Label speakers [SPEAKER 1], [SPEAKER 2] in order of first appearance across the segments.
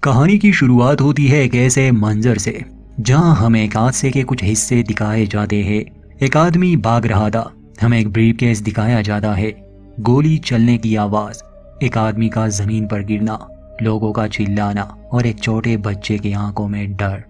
[SPEAKER 1] कहानी की शुरुआत होती है एक ऐसे मंजर से जहां हमें एक हादसे के कुछ हिस्से दिखाए जाते हैं। एक आदमी भाग रहा था, हमें एक ब्रीफकेस दिखाया जाता है, गोली चलने की आवाज, एक आदमी का जमीन पर गिरना, लोगों का चिल्लाना और एक छोटे बच्चे की आंखों में डर।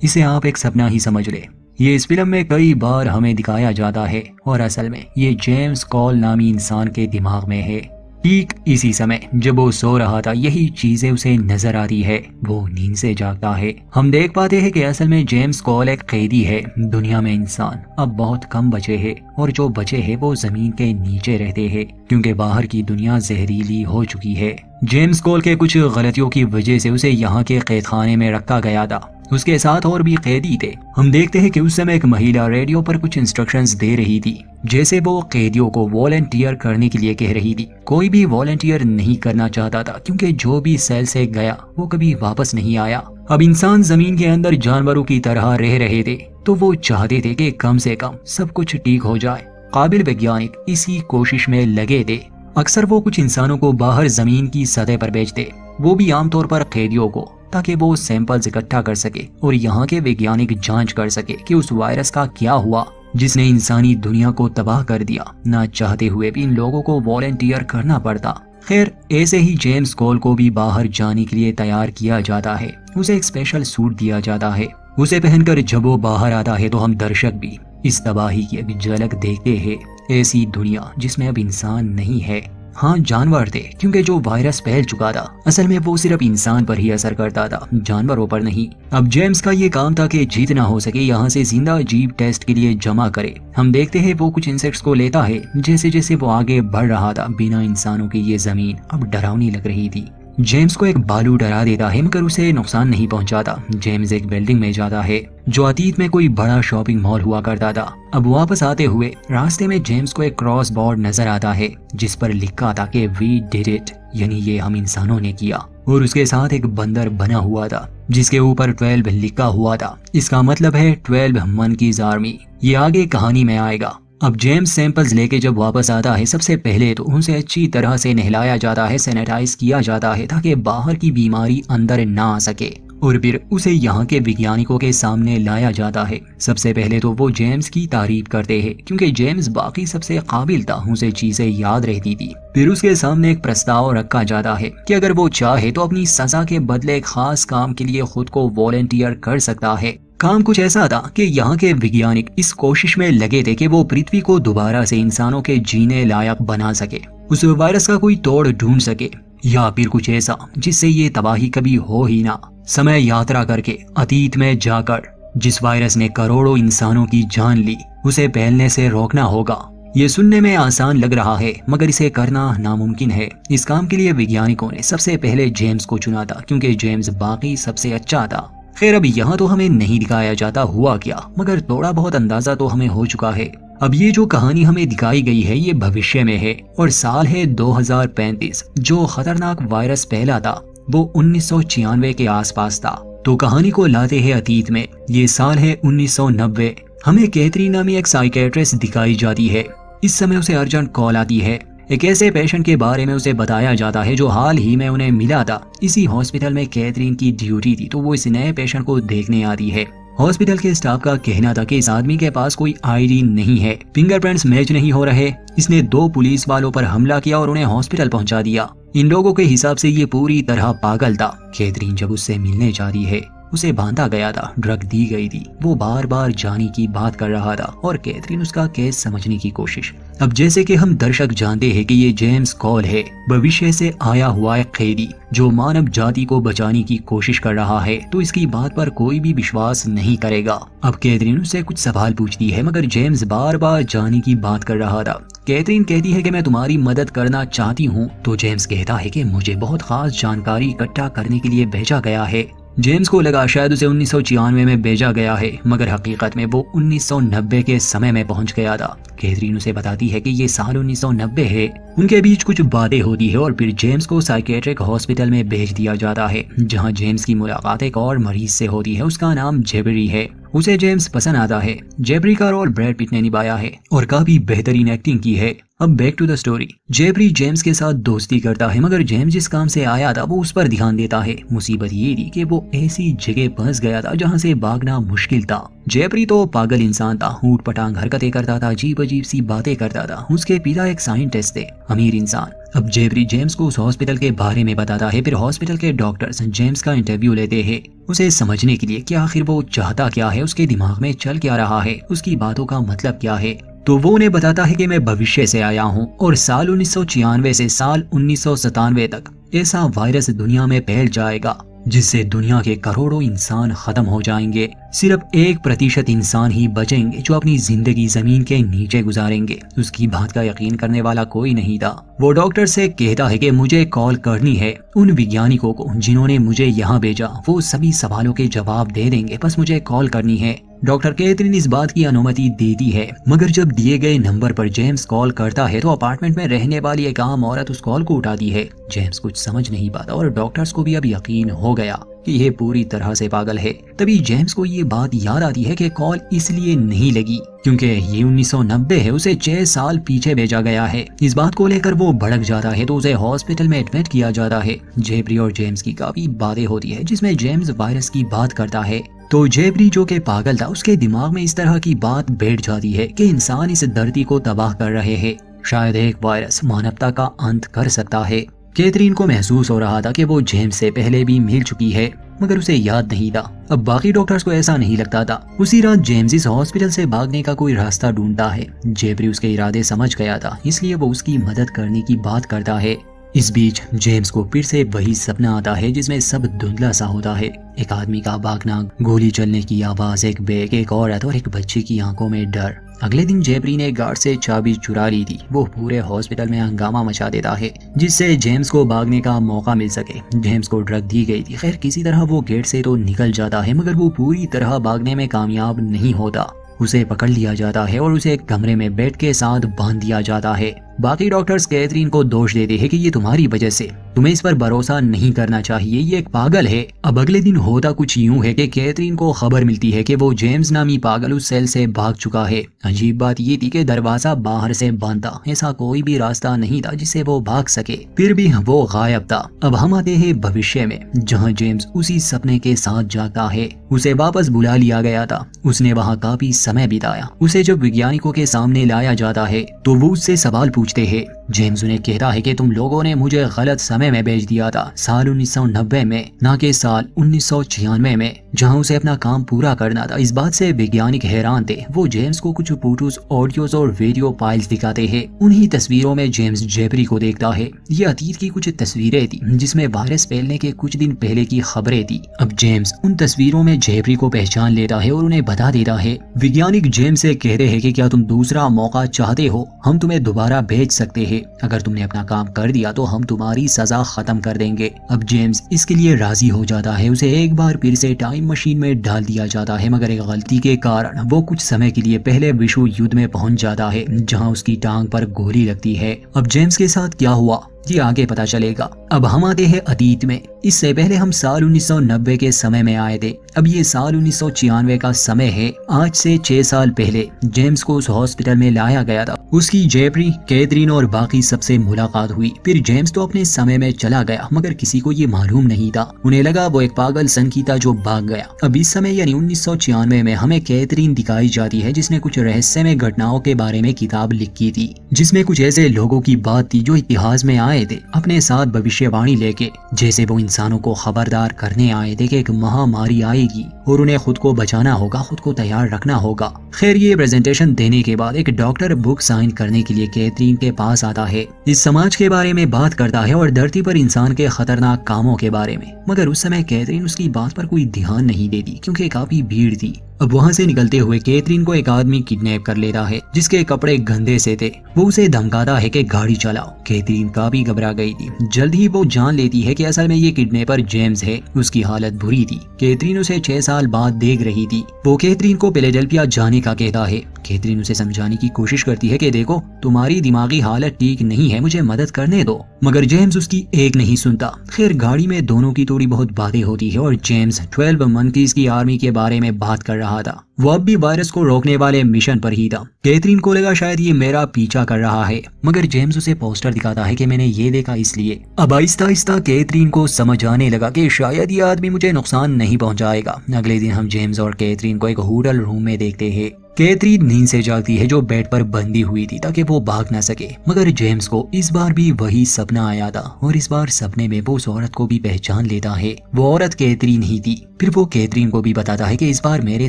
[SPEAKER 1] इसे आप एक सपना ही समझ ले। ये इस फिल्म में कई बार हमें दिखाया जाता है और असल में ये जेम्स कॉल नामी इंसान के दिमाग में है। ठीक इसी समय जब वो सो रहा था यही चीजें उसे नजर आती है। वो नींद से जागता है। हम देख पाते हैं कि असल में जेम्स कॉल एक कैदी है। दुनिया में इंसान अब बहुत कम बचे हैं और जो बचे हैं वो जमीन के नीचे रहते हैं क्योंकि बाहर की दुनिया जहरीली हो चुकी है। जेम्स कॉल के कुछ गलतियों की वजह से उसे यहाँ के कैदखाने में रखा गया था। उसके साथ और भी कैदी थे। हम देखते हैं कि उस समय एक महिला रेडियो पर कुछ इंस्ट्रक्शंस दे रही थी, जैसे वो कैदियों को वॉलंटियर करने के लिए कह रही थी। कोई भी वॉलंटियर नहीं करना चाहता था क्योंकि जो भी सेल से गया वो कभी वापस नहीं आया। अब इंसान जमीन के अंदर जानवरों की तरह रह रहे थे तो वो चाहते थे कि कम से कम सब कुछ ठीक हो जाए। काबिल वैज्ञानिक इसी कोशिश में लगे थे। अक्सर वो कुछ इंसानों को बाहर जमीन की सतह पर भेजते, वो भी आमतौर पर कैदियों को, ताकि वो सैंपल्स इकट्ठा कर सके और यहाँ के वैज्ञानिक जांच कर सके कि उस वायरस का क्या हुआ जिसने इंसानी दुनिया को तबाह कर दिया। ना चाहते हुए भी इन लोगों को वॉलंटियर करना पड़ता। खैर, ऐसे ही जेम्स कॉल को भी बाहर जाने के लिए तैयार किया जाता है। उसे एक स्पेशल सूट दिया जाता है। उसे पहनकर जब वो बाहर आता है तो हम दर्शक भी इस तबाही की एक झलक देखते हैं। ऐसी दुनिया जिसमें अब इंसान नहीं है, हाँ जानवर थे, क्योंकि जो वायरस फैल चुका था असल में वो सिर्फ इंसान पर ही असर करता था, जानवरों पर नहीं। अब जेम्स का ये काम था कि जितना हो सके यहाँ से जिंदा जीव टेस्ट के लिए जमा करे। हम देखते हैं वो कुछ इंसेक्ट्स को लेता है। जैसे जैसे वो आगे बढ़ रहा था बिना इंसानों की ये जमीन अब डरावनी लग रही थी। जेम्स को एक भालू डरा देता है मगर उसे नुकसान नहीं पहुंचाता। जेम्स एक बिल्डिंग में जाता है जो अतीत में कोई बड़ा शॉपिंग मॉल हुआ करता था। अब वापस आते हुए रास्ते में जेम्स को एक क्रॉस बोर्ड नजर आता है जिस पर लिखा था कि वी डिड इट, यानी ये हम इंसानों ने किया। और उसके साथ एक बंदर बना हुआ था जिसके ऊपर 12 लिखा हुआ था। इसका मतलब है 12 मंकीज आर्मी। ये आगे कहानी में आएगा। अब जेम्स सैंपल्स लेके जब वापस आता है सबसे पहले तो उनसे अच्छी तरह से नहलाया जाता है, सैनिटाइज किया जाता है ताकि बाहर की बीमारी अंदर ना आ सके। और फिर उसे यहाँ के वैज्ञानिकों के सामने लाया जाता है। सबसे पहले तो वो जेम्स की तारीफ करते हैं क्योंकि जेम्स बाकी सबसे काबिल था, उसे चीजें याद रहती थी। फिर उसके सामने एक प्रस्ताव रखा जाता है कि अगर वो चाहे तो अपनी सजा के बदले खास काम के लिए खुद को वॉलंटियर कर सकता है। काम कुछ ऐसा था कि यहाँ के वैज्ञानिक इस कोशिश में लगे थे कि वो पृथ्वी को दोबारा से इंसानों के जीने लायक बना सके, उस वायरस का कोई तोड़ ढूंढ सके, या फिर कुछ ऐसा जिससे ये तबाही कभी हो ही ना। समय यात्रा करके अतीत में जाकर जिस वायरस ने करोड़ों इंसानों की जान ली उसे फैलने से रोकना होगा। ये सुनने में आसान लग रहा है मगर इसे करना नामुमकिन है। इस काम के लिए वैज्ञानिकों ने सबसे पहले जेम्स को चुना था क्योंकि जेम्स बाकी सबसे अच्छा था। खैर, अब यहाँ तो हमें नहीं दिखाया जाता हुआ क्या, मगर थोड़ा बहुत अंदाजा तो हमें हो चुका है। अब ये जो कहानी हमें दिखाई गई है ये भविष्य में है और साल है 2035। जो खतरनाक वायरस फैला था वो 1996 के आसपास था। तो कहानी को लाते हैं अतीत में। ये साल है 1990। हमें कैथरीन नामी एक साइकेट्रिस्ट दिखाई जाती है। इस समय उसे अर्जेंट कॉल आती है। एक ऐसे पेशेंट के बारे में उसे बताया जाता है जो हाल ही में उन्हें मिला था। इसी हॉस्पिटल में कैथरीन की ड्यूटी थी तो वो इस नए पेशेंट को देखने आती है। हॉस्पिटल के स्टाफ का कहना था कि इस आदमी के पास कोई आईडी नहीं है, फिंगरप्रिंट्स मैच नहीं हो रहे। इसने 2 पुलिस वालों पर हमला किया और उन्हें हॉस्पिटल पहुंचा दिया। इन लोगों के हिसाब से ये पूरी तरह पागल था। कैथरीन जब उससे मिलने जा रही है उसे बांधा गया था, ड्रग दी गई थी। वो बार बार जाने की बात कर रहा था और कैथरीन उसका केस समझने की कोशिश। अब जैसे कि हम दर्शक जानते हैं कि ये जेम्स कॉल है, भविष्य से आया हुआ एक कैदी जो मानव जाति को बचाने की कोशिश कर रहा है, तो इसकी बात पर कोई भी विश्वास नहीं करेगा। अब कैथरीन उससे कुछ सवाल पूछती है मगर जेम्स बार बार जाने की बात कर रहा था। कैथरीन कहती है कि मैं तुम्हारी मदद करना चाहती हूँ, तो जेम्स कहता है कि मुझे बहुत खास जानकारी इकट्ठा करने के लिए भेजा गया है। जेम्स को लगा शायद उसे 1996 में भेजा गया है मगर हकीकत में वो 1990 के समय में पहुंच गया था। कैथरीन उसे बताती है कि ये साल 1990 है। उनके बीच कुछ बातें होती है और फिर जेम्स को साइकेट्रिक हॉस्पिटल में भेज दिया जाता है जहां जेम्स की मुलाकात एक और मरीज से होती है। उसका नाम जेबरी है। उसे जेम्स पसंद आता है। जेबरी का रोल ब्रैड पिट ने निभाया है और काफी बेहतरीन एक्टिंग की है। अब back to the story. Jeffrey James के साथ दोस्ती करता है, मगर जेम्स जिस काम से आया था वो उस पर ध्यान देता है। मुसीबत ये थी कि वो ऐसी जगह फंस गया था जहाँ से भागना मुश्किल था। जेफरी तो पागल इंसान था, ऊट पटांग हरकतें करता था, अजीब अजीब सी बातें करता था। उसके पिता एक साइंटिस्ट थे, अमीर इंसान। अब जेफरी जेम्स को उस हॉस्पिटल के बारे में बताता है। फिर हॉस्पिटल के डॉक्टर्स जेम्स का इंटरव्यू लेते हैं, उसे समझने के लिए कि आखिर वो चाहता क्या है, उसके दिमाग में चल क्या रहा है, उसकी बातों का मतलब क्या है। तो वो उन्हें बताता है कि मैं भविष्य से आया हूँ और साल 1996 से साल 1997 तक ऐसा वायरस दुनिया में फैल जाएगा जिससे दुनिया के करोड़ों इंसान खत्म हो जाएंगे। सिर्फ 1% इंसान ही बचेंगे जो अपनी जिंदगी जमीन के नीचे गुजारेंगे। उसकी बात का यकीन करने वाला कोई नहीं था। वो डॉक्टर से कहता है कि मुझे कॉल करनी है उन वैज्ञानिकों को जिन्होंने मुझे यहाँ भेजा, वो सभी सवालों के जवाब दे देंगे, बस मुझे कॉल करनी है। डॉक्टर कैथरीन इस बात की अनुमति देती है, मगर जब दिए गए नंबर पर जेम्स कॉल करता है तो अपार्टमेंट में रहने वाली एक आम औरत उस कॉल को उठाती है। जेम्स कुछ समझ नहीं पाता और डॉक्टर्स को भी अब यकीन हो गया कि यह पूरी तरह से पागल है। तभी जेम्स को ये बात याद आती है कि कॉल इसलिए नहीं लगी क्योंकि ये 1990 है, उसे 6 साल पीछे भेजा गया है। इस बात को लेकर वो भड़क जाता है तो उसे हॉस्पिटल में एडमिट किया जाता है। जेफरी और जेम्स की काफी बातें होती है जिसमें जेम्स वायरस की बात करता है। तो जेफरी जो कि पागल था, उसके दिमाग में इस तरह की बात बैठ जाती है कि इंसान इस धरती को तबाह कर रहे हैं, शायद एक वायरस मानवता का अंत कर सकता है। कैथरीन को महसूस हो रहा था कि वो जेम्स से पहले भी मिल चुकी है, मगर उसे याद नहीं था। अब बाकी डॉक्टर्स को ऐसा नहीं लगता था। उसी रात जेम्स इस हॉस्पिटल से भागने का कोई रास्ता ढूंढता है। जेफरी उसके इरादे समझ गया था, इसलिए वो उसकी मदद करने की बात करता है। इस बीच जेम्स को फिर से वही सपना आता है जिसमें सब धुंधला सा होता है। एक आदमी का भागना, गोली चलने की आवाज, एक बैग, एक औरत और एक बच्चे की आंखों में डर। अगले दिन जेफरी ने गार्ड से चाबी चुरा ली थी। वो पूरे हॉस्पिटल में हंगामा मचा देता है जिससे जेम्स को भागने का मौका मिल सके। जेम्स को ड्रग दी गई थी। खैर किसी तरह वो गेट से तो निकल जाता है, मगर वो पूरी तरह भागने में कामयाब नहीं होता। उसे पकड़ लिया जाता है और उसे एक कमरे में बेड के साथ बांध दिया जाता है। बाकी डॉक्टर्स कैथरीन को दोष देते हैं कि ये तुम्हारी वजह से, तुम्हें इस पर भरोसा नहीं करना चाहिए, ये एक पागल है। अब अगले दिन होता कुछ यूं है कि कैथरीन को खबर मिलती है कि वो जेम्स नामी पागल उस सेल से भाग चुका है। अजीब बात ये थी कि दरवाजा बाहर से बंद था, ऐसा कोई भी रास्ता नहीं था जिससे वो भाग सके, फिर भी वो गायब था। अब हम आते हैं भविष्य में, जहाँ जेम्स उसी सपने के साथ जागता है। उसे वापस बुला लिया गया था, उसने वहाँ काफी समय बिताया। उसे जब वैज्ञानिकों के सामने लाया जाता है तो वो उससे सवाल पूछते हैं। जेम्स उन्हें कहता है कि तुम लोगों ने मुझे गलत समय में भेज दिया था, साल 1990 में, ना कि साल 1996 में, जहां उसे अपना काम पूरा करना था। इस बात से वैज्ञानिक हैरान थे। वो जेम्स को कुछ फोटोज, ऑडियोज और वीडियो फाइल्स दिखाते हैं। उन्हीं तस्वीरों में जेम्स जेफरी को देखता है। ये अतीत की कुछ तस्वीरें थी जिसमें वायरस फैलने के कुछ दिन पहले की खबरें थी। अब जेम्स उन तस्वीरों में जेफरी को पहचान लेता है और उन्हें बता देता है। वैज्ञानिक जेम्स से कहते हैं कि क्या तुम दूसरा मौका चाहते हो, हम तुम्हें दोबारा भेज सकते हैं, अगर तुमने अपना काम कर दिया तो हम तुम्हारी सजा खत्म कर देंगे। अब जेम्स इसके लिए राजी हो जाता है। उसे एक बार फिर से टाइम मशीन में डाल दिया जाता है, मगर एक गलती के कारण वो कुछ समय के लिए पहले विश्व युद्ध में पहुंच जाता है जहां उसकी टांग पर गोली लगती है। अब जेम्स के साथ क्या हुआ ये आगे पता चलेगा। अब हम आते हैं अतीत में। इससे पहले हम साल 1990 के समय में आए थे। अब ये साल 1996 का समय है। आज से 6 साल पहले जेम्स को उस हॉस्पिटल में लाया गया था। उसकी जेफरी, कैथरीन और बाकी सबसे मुलाकात हुई। फिर जेम्स तो अपने समय में चला गया, मगर किसी को ये मालूम नहीं था। उन्हें लगा वो एक पागल सनकी था जो भाग गया। अब इस समय यानी 1996 में हमें कैथरीन दिखाई जाती है जिसने कुछ रहस्यमय घटनाओं के बारे में किताब लिखी थी, जिसमें कुछ ऐसे लोगों की बात थी जो इतिहास में आए थे अपने साथ भविष्यवाणी लेके। जैसे वो इंसानों को खबरदार करने आए थे कि एक महामारी आएगी और उन्हें खुद को बचाना होगा, खुद को तैयार रखना होगा। खैर ये प्रेजेंटेशन देने के बाद एक डॉक्टर बुक साइन करने के लिए कैथरीन के पास आता है। इस समाज के बारे में बात करता है और धरती पर इंसान के खतरनाक कामों के बारे में, मगर उस समय कैथरीन उसकी बात पर कोई ध्यान नहीं देती क्योंकि काफी भीड़ थी। अब वहाँ से निकलते हुए कैथरीन को एक आदमी किडनैप कर लेता है जिसके कपड़े गंदे से थे। वो उसे धमकाता है कि गाड़ी चलाओ। कैथरीन काफी घबरा गई थी। जल्द ही वो जान लेती है कि असल में ये किडनैपर जेम्स है। उसकी हालत बुरी थी। कैथरीन उसे 6 साल बाद देख रही थी। वो कैथरीन को फिलाडेल्फिया जाने का कहता है। कैथरीन उसे समझाने की कोशिश करती है कि देखो तुम्हारी दिमागी हालत ठीक नहीं है, मुझे मदद करने दो, मगर जेम्स उसकी एक नहीं सुनता। खैर गाड़ी में दोनों की थोड़ी बहुत बातें होती है और जेम्स 12 मंकीज की आर्मी के बारे में बात कर रहा था। वो अब भी वायरस को रोकने वाले मिशन पर ही था। कैथरीन को लगा शायद ये मेरा पीछा कर रहा है, मगर जेम्स उसे पोस्टर दिखाता है कि मैंने ये देखा इसलिए। अब आहिस्ता आहिस्ता कैथरीन को समझ आने लगा कि शायद ये आदमी मुझे नुकसान नहीं पहुंचाएगा। अगले दिन हम जेम्स और कैथरीन को एक होटल रूम में देखते हैं। कैथरीन नींद से जागती है जो बेड पर बंधी हुई थी ताकि वो भाग न सके, मगर जेम्स को इस बार भी वही सपना आया था और इस बार सपने में वो उस औरत को भी पहचान लेता है। वो औरत कैथरीन ही थी। फिर वो कैथरीन को भी बताता है कि इस बार मेरे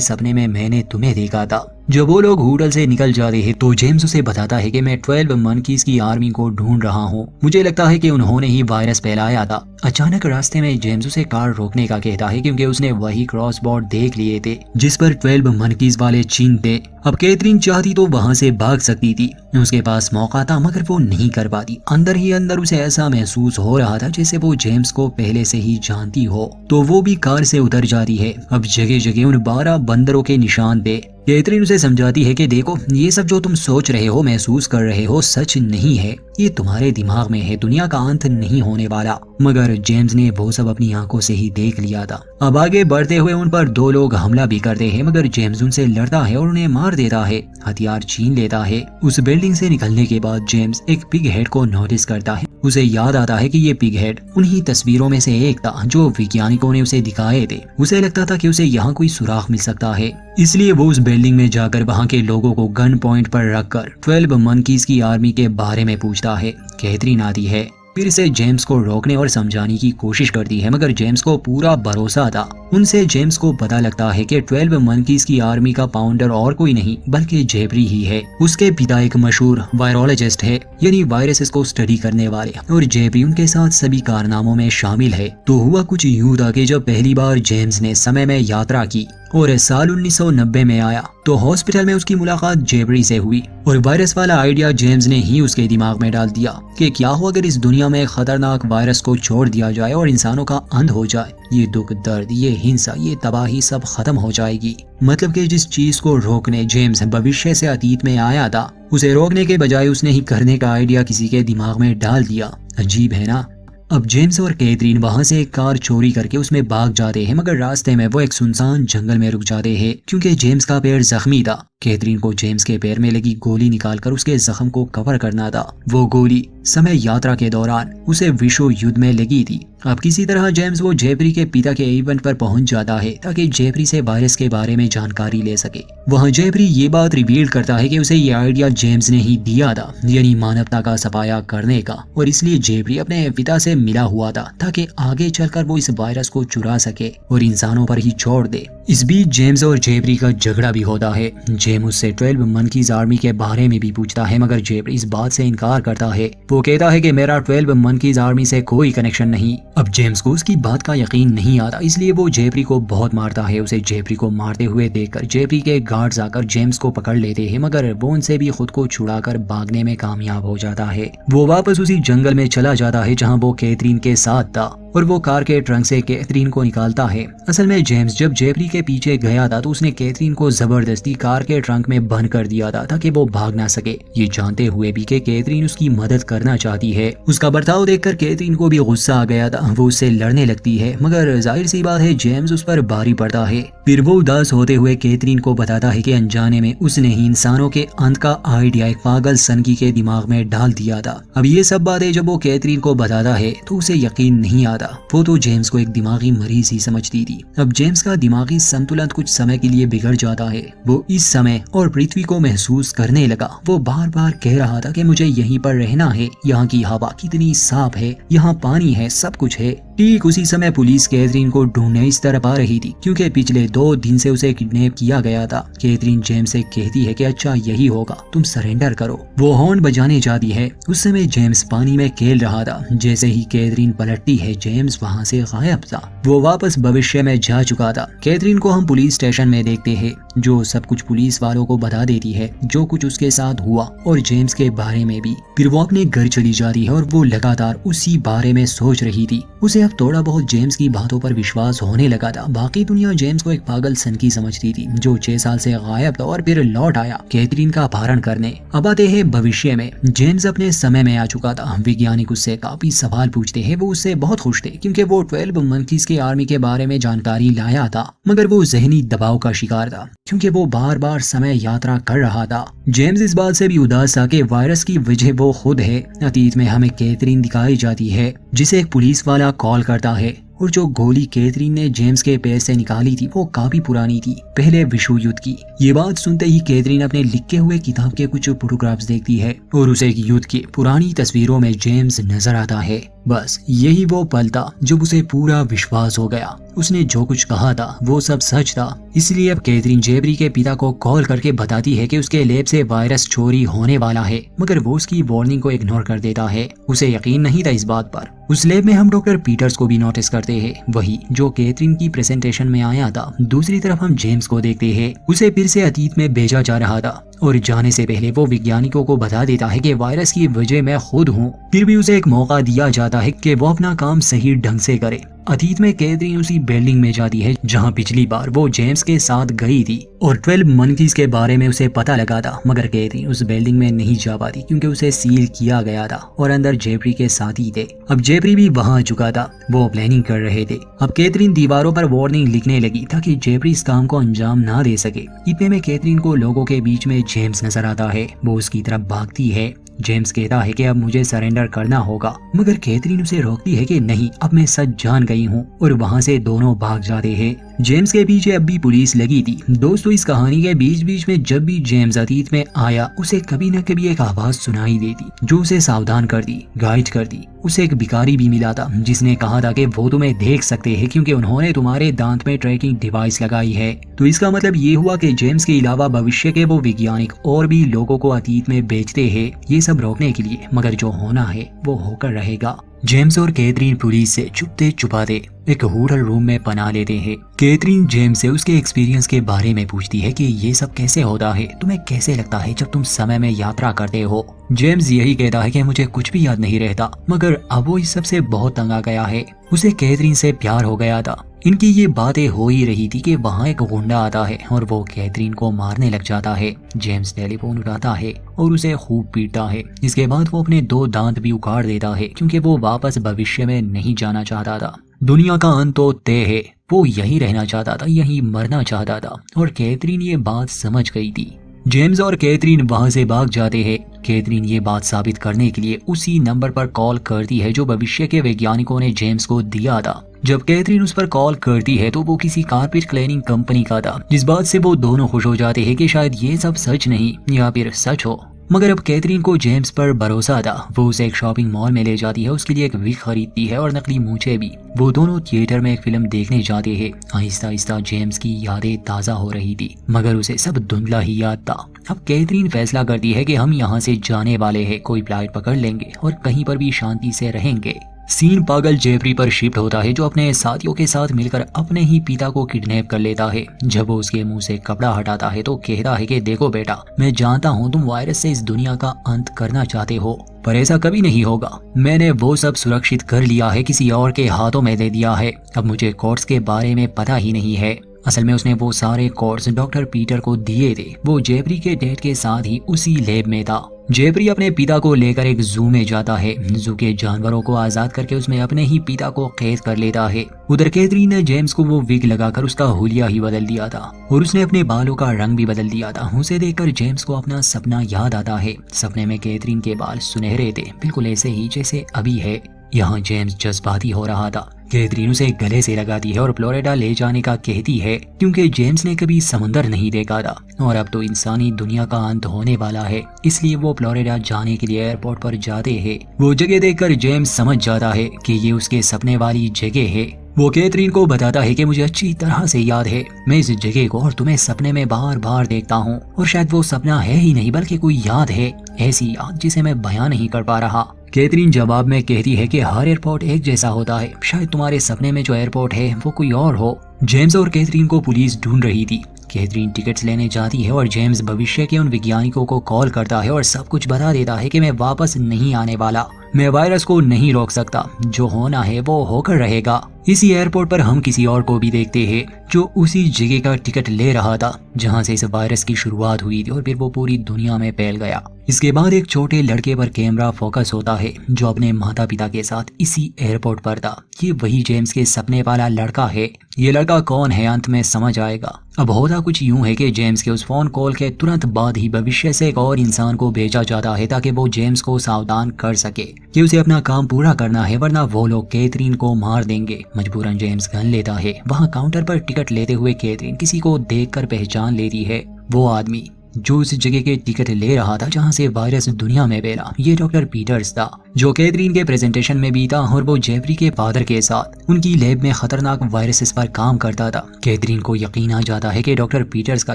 [SPEAKER 1] सपने में मैंने तुम्हें देखा था। जब वो लोग होटल से निकल जाते हैं तो जेम्स उसे बताता है कि मैं 12 मंकीज की आर्मी को ढूंढ रहा हूँ, मुझे लगता है कि उन्होंने ही वायरस फैलाया था। अचानक रास्ते में जेम्स उसे कार रोकने का कहता है क्योंकि उसने वही क्रॉस बोर्ड देख लिए थे जिस पर 12 मंकीज वाले चिन्ह थे। अब कैथरीन चाहती तो वहां से भाग सकती थी, उसके पास मौका था, मगर वो नहीं कर पाती। अंदर ही अंदर उसे ऐसा महसूस हो रहा था जैसे वो जेम्स को पहले से ही जानती हो। तो वो भी कार से उतर जाती है। अब जगह जगह उन 12 बंदरों के निशान थे। कैथरीन उसे समझाती है कि देखो ये सब जो तुम सोच रहे हो, महसूस कर रहे हो, सच नहीं है, ये तुम्हारे दिमाग में है, दुनिया का अंत नहीं होने वाला। मगर जेम्स ने वो सब अपनी आंखों से ही देख लिया था। अब आगे बढ़ते हुए उन पर 2 लोग हमला भी करते हैं, मगर जेम्स उनसे लड़ता है और उन्हें मार देता है, हथियार छीन लेता है। उस बिल्डिंग से निकलने के बाद जेम्स एक पिग हेड को नोटिस करता है। उसे याद आता है कि ये पिग हेड उन्हीं तस्वीरों में से एक था जो वैज्ञानिकों ने उसे दिखाए थे। उसे लगता था कि उसे यहाँ कोई सुराग मिल सकता है, इसलिए वो उस बिल्डिंग में जाकर वहाँ के लोगों को गन पॉइंट पर रखकर 12 मंकीज की आर्मी के बारे में पूछता है। कैथरीन आती है, फिर से जेम्स को रोकने और समझाने की कोशिश करती है, मगर जेम्स को पूरा भरोसा था। उनसे जेम्स को पता लगता है कि 12 मंकीज की आर्मी का फाउंडर और कोई नहीं बल्कि जेबरी ही है। उसके पिता एक मशहूर वायरोलॉजिस्ट है, यानी वायरसेस को स्टडी करने वाले, और जेबरी उनके साथ सभी कारनामों में शामिल है। तो हुआ कुछ यूं था कि जब पहली बार जेम्स ने समय में यात्रा की और साल 1990 में आया तो हॉस्पिटल में उसकी मुलाकात जेबरी से हुई और वायरस वाला आइडिया जेम्स ने ही उसके दिमाग में डाल दिया कि क्या हो अगर इस दुनिया में खतरनाक वायरस को छोड़ दिया जाए और इंसानों का अंत हो जाए। ये दुख, दर्द, ये हिंसा, ये तबाही सब खत्म हो जाएगी। मतलब कि जिस चीज को रोकने जेम्स भविष्य से अतीत में आया था, उसे रोकने के बजाय उसने ही करने का आइडिया किसी के दिमाग में डाल दिया। अजीब है ना। अब जेम्स और कैथरीन वहां से एक कार चोरी करके उसमें भाग जाते हैं, मगर रास्ते में वो एक सुनसान जंगल में रुक जाते हैं क्योंकि जेम्स का पैर जख्मी था। कैथरीन को जेम्स के पैर में लगी गोली निकालकर उसके जख्म को कवर करना था। वो गोली समय यात्रा के दौरान उसे विश्व युद्ध में लगी थी। अब किसी तरह जेम्स वो जेबरी के पिता के इवेंट पर पहुंच जाता है ताकि जेबरी से वायरस के बारे में जानकारी ले सके। वहां जेबरी ये बात रिवील करता है कि उसे ये आइडिया जेम्स ने ही दिया था, यानी मानवता का सफाया करने का, और इसलिए जेबरी अपने पिता से मिला हुआ था ताकि आगे चलकर वो इस वायरस को चुरा सके और इंसानों पर ही छोड़ दे। इस बीच जेम्स और जेबरी का झगड़ा भी होता है। जेम्स उससे 12 मंकीज आर्मी के बारे में भी पूछता है, मगर जेबरी इस बात से इनकार करता है। वो कहता है कि मेरा 12 मंकीज आर्मी से कोई कनेक्शन नहीं। अब जेम्स को उसकी बात का यकीन नहीं आता, इसलिए वो जेबरी को बहुत मारता है। उसे जेबरी को मारते हुए देखकर जेबरी के गार्ड्स आकर जेम्स को पकड़ लेते हैं, मगर वो उनसे भी खुद को छुड़ाकर भागने में कामयाब हो जाता है। वो वापस उसी जंगल में चला जाता है जहाँ वो कैथरीन के साथ था और वो कार के ट्रंक से कैथरीन को निकालता है। असल में जेम्स जब जेबरी के पीछे गया था तो उसने कैथरीन को जबरदस्ती कार के ट्रंक में बंद कर दिया था ताकि वो भाग ना सके, ये जानते हुए भी कि कैथरीन उसकी मदद करना चाहती है। उसका बर्ताव देखकर कैथरीन को भी गुस्सा आ गया था। वो उससे लड़ने लगती है, मगर जाहिर सी बात है जेम्स उस पर भारी पड़ता है। फिर वो उदास होते हुए कैथरीन को बताता है कि अनजाने में उसने ही इंसानों के अंत का आइडिया एक पागल सनकी के दिमाग में डाल दिया था। अब ये सब बातें जब वो कैथरीन को बताता है तो उसे यकीन नहीं आता। वो तो जेम्स को एक दिमागी मरीज ही समझती थी। अब जेम्स का दिमागी संतुलन कुछ समय के लिए बिगड़ जाता है। वो इस समय और पृथ्वी को महसूस करने लगा। वो बार बार कह रहा था कि मुझे यहीं पर रहना है, यहाँ की हवा कितनी साफ है, यहाँ पानी है, सब कुछ है। ठीक उसी समय पुलिस कैथरीन को ढूंढने इस तरफ आ रही थी क्योंकि पिछले 2 दिन से उसे किडनैप किया गया था। कैथरीन जेम्स से कहती है कि अच्छा यही होगा, तुम सरेंडर करो। वो हॉर्न बजाने जाती है। उस समय जेम्स पानी में खेल रहा था। जैसे ही कैथरीन पलटती है जेम्स वहाँ से गायब था। वो वापस भविष्य में जा चुका था। कैथरीन को हम पुलिस स्टेशन में देखते हैं। जो सब कुछ पुलिस वालों को बता देती है जो कुछ उसके साथ हुआ और जेम्स के बारे में भी। फिर वो अपने घर चली जाती है और वो लगातार उसी बारे में सोच रही थी। उसे अब थोड़ा बहुत जेम्स की बातों पर विश्वास होने लगा था। बाकी दुनिया जेम्स को एक पागल सनकी समझती थी जो 6 साल से गायब था और फिर लौट आया कैथरीन का अपहरण करने। अब आते हैं भविष्य में। जेम्स अपने समय में आ चुका था। वैज्ञानिक उससे काफी सवाल पूछते हैं। वो उससे बहुत खुश थे क्योंकि वो 12 मंकीज के आर्मी के बारे में जानकारी लाया था, मगर वो जहनी दबाव का शिकार था क्योंकि वो बार बार समय यात्रा कर रहा था। जेम्स इस बात से भी उदास था कि वायरस की वजह वो खुद है। अतीत में हमें कैथरीन दिखाई जाती है जिसे एक पुलिस वाला कॉल करता है, और जो गोली कैथरीन ने जेम्स के पैर से निकाली थी वो काफी पुरानी थी, पहले विश्व युद्ध की। ये बात सुनते ही कैथरीन अपने लिखे हुए किताब के कुछ फोटोग्राफ्स देखती है और उसे युद्ध की पुरानी तस्वीरों में जेम्स नजर आता है। बस यही वो पल था जब उसे पूरा विश्वास हो गया। उसने जो कुछ कहा था वो सब सच था। इसलिए अब कैथरीन जेबरी के पिता को कॉल करके बताती है कि उसके लैब से वायरस चोरी होने वाला है, मगर वो उसकी वार्निंग को इग्नोर कर देता है। उसे यकीन नहीं था इस बात पर। उस लैब में हम डॉक्टर पीटर्स को भी नोटिस करते हैं, वही जो कैथरीन की प्रेजेंटेशन में आया था। दूसरी तरफ हम जेम्स को देखते हैं। उसे फिर से अतीत में भेजा जा रहा था और जाने से पहले वो वैज्ञानिकों को बता देता है कि वायरस की वजह मैं खुद हूँ। फिर भी उसे एक मौका दिया जाता है कि वो अपना काम सही ढंग से करे। अतीत में कैथरीन उसी बिल्डिंग में जाती है जहां पिछली बार वो जेम्स के साथ गई थी और 12 मंकीज के बारे में उसे पता लगा था, मगर कैथरीन उस बिल्डिंग में नहीं जा पाती क्योंकि उसे सील किया गया था और अंदर जेफरी के साथी थे। अब जेफरी भी वहां आ चुका था। वो प्लानिंग कर रहे थे। अब कैथरीन दीवारों पर वार्निंग लिखने लगी ताकि जेफरी इस काम को अंजाम ना दे सके। इतने में कैथरीन को लोगों के बीच में जेम्स नजर आता है। वो उसकी तरफ भागती है। जेम्स कहता है कि अब मुझे सरेंडर करना होगा, मगर कैथरीन उसे रोकती है कि नहीं, अब मैं सच जान गई हूँ, और वहाँ से दोनों भाग जाते हैं। जेम्स के पीछे अब भी पुलिस लगी थी। दोस्तों, इस कहानी के बीच बीच में जब भी जेम्स अतीत में आया उसे कभी न कभी एक आवाज सुनाई देती जो उसे सावधान करती, गाइड करती। उसे एक भिखारी भी मिला था जिसने कहा था कि वो तुम्हें देख सकते हैं क्योंकि उन्होंने तुम्हारे दांत में ट्रैकिंग डिवाइस लगाई है। तो इसका मतलब ये हुआ कि जेम्स के अलावा भविष्य के वो वैज्ञानिक और भी लोगों को अतीत में बेचते हैं, ये सब रोकने के लिए, मगर जो होना है वो होकर रहेगा। जेम्स और कैथरीन पुलिस से छुपते छुपाते एक होटल रूम में पनाह लेते हैं। कैथरीन जेम्स से उसके एक्सपीरियंस के बारे में पूछती है कि ये सब कैसे होता है, तुम्हें कैसे लगता है जब तुम समय में यात्रा करते हो। जेम्स यही कहता है कि मुझे कुछ भी याद नहीं रहता, मगर अब वो इस सब से बहुत तंग आ गया है। उसे कैथरीन से प्यार हो गया था। इनकी ये बातें हो ही रही थी कि वहाँ एक गुंडा आता है और वो कैथरीन को मारने लग जाता है। जेम्स टेलीफोन उठाता है और उसे खूब पीटता है। इसके बाद वो अपने 2 दांत भी उखाड़ देता है क्योंकि वो वापस भविष्य में नहीं जाना चाहता था। दुनिया का अंत तो तय है। वो यही रहना चाहता था, यही मरना चाहता था, और कैथरीन ये बात समझ गई थी। जेम्स और कैथरीन वहां से भाग जाते हैं। कैथरीन ये बात साबित करने के लिए उसी नंबर पर कॉल करती है जो भविष्य के वैज्ञानिकों ने जेम्स को दिया था। जब कैथरीन उस पर कॉल करती है तो वो किसी कारपेट क्लीनिंग कंपनी का था, जिस बात से वो दोनों खुश हो जाते हैं कि शायद ये सब सच नहीं या फिर सच हो। मगर अब कैथरीन को जेम्स पर भरोसा था। वो उसे एक शॉपिंग मॉल में ले जाती है, उसके लिए एक विग खरीदती है और नकली मूछें भी। वो दोनों थिएटर में एक फिल्म देखने जाते हैं। आहिस्ता आहिस्ता जेम्स की यादें ताज़ा हो रही थी, मगर उसे सब धुंधला ही याद था। अब कैथरीन फैसला करती है कि हम यहाँ से जाने वाले हैं, कोई फ्लाइट पकड़ लेंगे और कहीं पर भी शांति से रहेंगे। सीन पागल जेफरी पर शिफ्ट होता है जो अपने साथियों के साथ मिलकर अपने ही पिता को किडनैप कर लेता है। जब वो उसके मुंह से कपड़ा हटाता है तो कहता है कि देखो बेटा, मैं जानता हूँ तुम वायरस से इस दुनिया का अंत करना चाहते हो, पर ऐसा कभी नहीं होगा। मैंने वो सब सुरक्षित कर लिया है, किसी और के हाथों में दे दिया है। अब मुझे कोड्स के बारे में पता ही नहीं है। असल में उसने वो सारे कोड्स डॉक्टर पीटर को दिए थे। वो जेफरी के डैड के साथ ही उसी लैब में था। जेफरी अपने पिता को लेकर एक जू में जाता है। जू के जानवरों को आजाद करके उसमें अपने ही पिता को कैद कर लेता है। उधर कैथरीन ने जेम्स को वो विग लगाकर उसका हुलिया ही बदल दिया था और उसने अपने बालों का रंग भी बदल दिया था। उसे देखकर जेम्स को अपना सपना याद आता है। सपने में कैथरीन के बाल सुनहरे थे, बिल्कुल ऐसे ही जैसे अभी है। यहाँ जेम्स जज्बाती हो रहा था। कैथरीन उसे गले से लगाती है और फ्लोरिडा ले जाने का कहती है क्योंकि जेम्स ने कभी समुंदर नहीं देखा था और अब तो इंसानी दुनिया का अंत होने वाला है, इसलिए वो फ्लोरिडा जाने के लिए एयरपोर्ट पर जाते हैं। वो जगह देखकर जेम्स समझ जाता है कि ये उसके सपने वाली जगह है। वो कैथरीन को बताता है कि मुझे अच्छी तरह से याद है, मैं इस जगह को और तुम्हें सपने में बार बार देखता हूँ, और शायद वो सपना है ही नहीं बल्कि कोई याद है, ऐसी याद जिसे मैं बयां नहीं कर पा रहा। कैथरीन जवाब में कहती है कि हर एयरपोर्ट एक जैसा होता है, शायद तुम्हारे सपने में जो एयरपोर्ट है वो कोई और हो। जेम्स और कैथरीन को पुलिस ढूंढ रही थी। कैथरीन टिकट्स लेने जाती है और जेम्स भविष्य के उन वैज्ञानिकों को कॉल करता है और सब कुछ बता देता है कि मैं वापस नहीं आने वाला, मैं वायरस को नहीं रोक सकता, जो होना है वो होकर रहेगा। इसी एयरपोर्ट पर हम किसी और को भी देखते हैं जो उसी जगह का टिकट ले रहा था जहां से इस वायरस की शुरुआत हुई थी और फिर वो पूरी दुनिया में फैल गया। इसके बाद एक छोटे लड़के पर कैमरा फोकस होता है जो अपने माता पिता के साथ इसी एयरपोर्ट पर था। ये वही जेम्स के सपने वाला लड़का है। ये लड़का कौन है अंत में समझ आएगा। अब होता कुछ यूं है कि जेम्स के उस फोन कॉल के तुरंत बाद ही भविष्य से एक और इंसान को भेजा जाता है ताकि वो जेम्स को सावधान कर सके कि उसे अपना काम पूरा करना है वरना वो लोग कैथरीन को मार देंगे। मजबूरन जेम्स गन लेता है। वहाँ काउंटर पर टिकट लेते हुए कैथरीन किसी को देखकर पहचान लेती है। वो आदमी जो उस जगह के टिकट ले रहा था जहां से वायरस दुनिया में फैला, ये डॉक्टर पीटर्स था जो कैथरीन के प्रेजेंटेशन में भी था और वो जेफरी के फादर के साथ उनकी लैब में खतरनाक वायरसेस पर काम करता था। कैथरीन को यकीन आ जाता है कि डॉक्टर पीटर्स का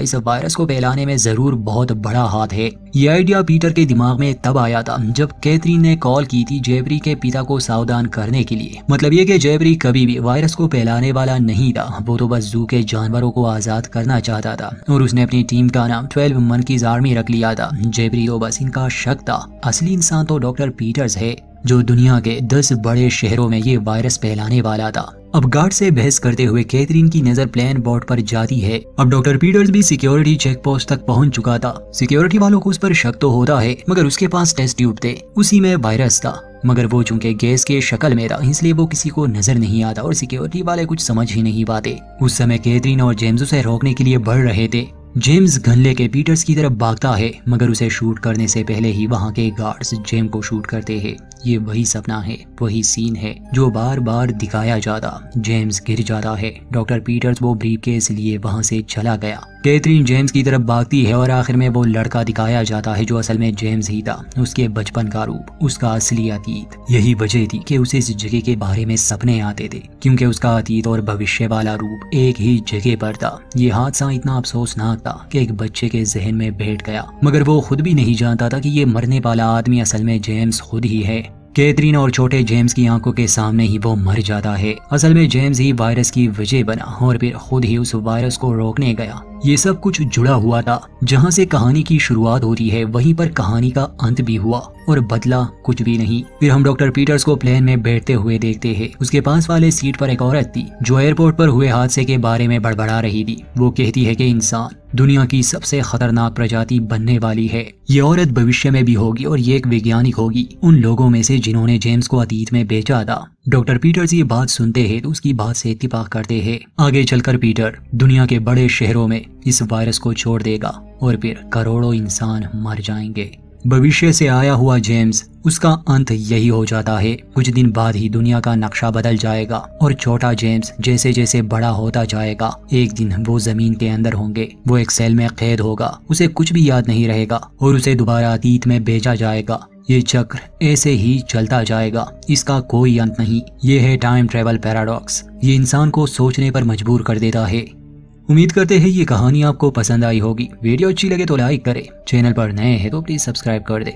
[SPEAKER 1] इस वायरस को फैलाने में जरूर बहुत बड़ा हाथ है। ये आइडिया पीटर के दिमाग में तब आया था जब कैथरीन ने कॉल की थी जेफरी के पिता को सावधान करने के लिए। मतलब ये कि जेफरी कभी भी वायरस को फैलाने वाला नहीं था, वो तो बस जू के जानवरों को आजाद करना चाहता था और उसने अपनी टीम का नाम 12 मंकीज आर्मी रख लिया था। जेफरी तो बस इनका शक था, असली इंसान तो डॉक्टर पीटर्स है जो दुनिया के 10 बड़े शहरों में ये वायरस फैलाने वाला था। अब गार्ड से बहस करते हुए कैथरीन की नजर प्लेन बोर्ड पर जाती है। अब डॉक्टर पीटर्स भी सिक्योरिटी चेक पोस्ट तक पहुंच चुका था। सिक्योरिटी वालों को उस पर शक तो होता है मगर उसके पास टेस्ट ट्यूब थे, उसी में वायरस था मगर वो चूंकि गैस के शक्ल में था इसलिए वो किसी को नजर नहीं आता और सिक्योरिटी वाले कुछ समझ ही नहीं पाते। उस समय कैथरीन और जेम्स उसे रोकने के लिए बढ़ रहे थे। जेम्स गन लेके पीटर्स की तरफ भागता है मगर उसे शूट करने से पहले ही वहाँ के गार्ड्स जेम को शूट करते हैं। ये वही सपना है, वही सीन है जो बार बार दिखाया जाता। जेम्स गिर जाता है। डॉक्टर पीटर्स वो ब्रीफकेस लिए वहाँ से चला गया। कैथरीन जेम्स की तरफ भागती है और आखिर में वो लड़का दिखाया जाता है जो असल में जेम्स ही था, उसके बचपन का रूप, उसका असली अतीत। यही वजह थी कि उसे इस जगह के बारे में सपने आते थे क्योंकि उसका अतीत और भविष्य वाला रूप एक ही जगह पर था। ये हादसा इतना अफसोसनाक था कि एक बच्चे के जहन में बैठ गया मगर वो खुद भी नहीं जानता था कि ये मरने वाला आदमी असल में जेम्स खुद ही है। कैथरीन और छोटे जेम्स की आंखों के सामने ही वो मर जाता है। असल में जेम्स ही वायरस की वजह बना और फिर खुद ही उस वायरस को रोकने गया। ये सब कुछ जुड़ा हुआ था। जहाँ से कहानी की शुरुआत होती है वहीं पर कहानी का अंत भी हुआ और बदला कुछ भी नहीं। फिर हम डॉक्टर पीटर्स को प्लेन में बैठते हुए देखते हैं। उसके पास वाले सीट पर एक औरत थी जो एयरपोर्ट पर हुए हादसे के बारे में बड़बड़ा रही थी। वो कहती है कि इंसान दुनिया की सबसे खतरनाक प्रजाति बनने वाली है। ये औरत भविष्य में भी होगी और ये एक वैज्ञानिक होगी, उन लोगों में से जिन्होंने जेम्स को अतीत में बेचा था। डॉक्टर पीटर्स ये बात सुनते हैं तो उसकी बात से इत्तेफाक करते हैं। आगे चलकर पीटर दुनिया के बड़े शहरों में इस वायरस को छोड़ देगा और फिर करोड़ों इंसान मर जाएंगे। भविष्य से आया हुआ जेम्स, उसका अंत यही हो जाता है। कुछ दिन बाद ही दुनिया का नक्शा बदल जाएगा और छोटा जेम्स जैसे जैसे बड़ा होता जाएगा एक दिन वो जमीन के अंदर होंगे। वो एक सेल में कैद होगा, उसे कुछ भी याद नहीं रहेगा और उसे दोबारा अतीत में भेजा जाएगा। ये चक्र ऐसे ही चलता जाएगा, इसका कोई अंत नहीं। ये है टाइम ट्रेवल पैराडॉक्स। ये इंसान को सोचने पर मजबूर कर देता है। उम्मीद करते हैं ये कहानी आपको पसंद आई होगी। वीडियो अच्छी लगे तो लाइक करें, चैनल पर नए हैं तो प्लीज सब्सक्राइब कर दे।